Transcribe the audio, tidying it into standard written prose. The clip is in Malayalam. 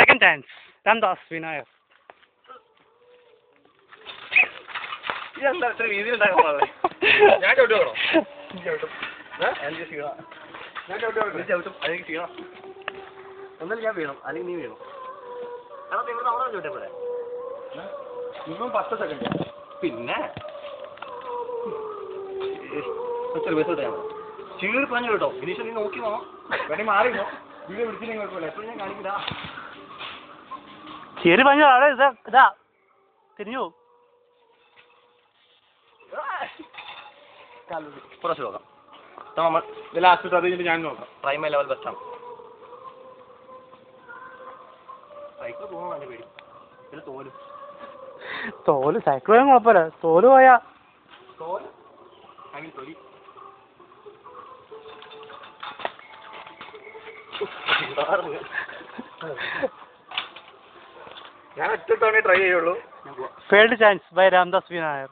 Second chance Ramdas വിനായർ. ഇതെന്താ ഇത്ര രീതിയിലുണ്ടാകുന്നത്? ഞാൻ ചവിട്ടി വേണോ? ചവിട്ടും. എനിക്ക് ക്ഷീണം. ഞാൻ ചവിട്ടും. അതെനിക്ക് ക്ഷീണം. ഒന്നല്ല ഞാൻ വീണം, അല്ലെങ്കിൽ നീ വീണു. കാരണം നിങ്ങൾ നമ്മളെ ചവിട്ടിയ പോലെ ഇപ്പം 10 സെക്കൻഡ്. പിന്നെ ചീറി പറഞ്ഞു കേട്ടോ. ഇനീഷ് നീ നോക്കി പോണം. വേണമെങ്കിൽ മാറിയോ വീഡിയോ പിടിച്ചില്ലെങ്കിൽ കുഴപ്പമില്ല. എപ്പോഴും ഞാൻ കാണിക്കില്ല. ചീറി പറഞ്ഞു അവിടെ ഇതാ തിരിഞ്ഞു പോകും. കുറച്ച് നോക്കാം. നമ്മൾ ഇത് ലാസ്റ്റ് അത് കഴിഞ്ഞിട്ട് ഞാൻ നോക്കാം. പ്രൈമ ലെവൽ ബെസ്റ്റാണ്. സൈക്കിൾ പോകുമ്പോൾ നല്ല പേടി. പിന്നെ തോല് സൈക്കിൾ പോയാൽ കുഴപ്പമില്ല. തോല് പോയാ തൊലി ഞാൻ ഒറ്റ തവണ ട്രൈ ചെയ്യുള്ളൂ. Failed chance by Ramdas വിനായർ.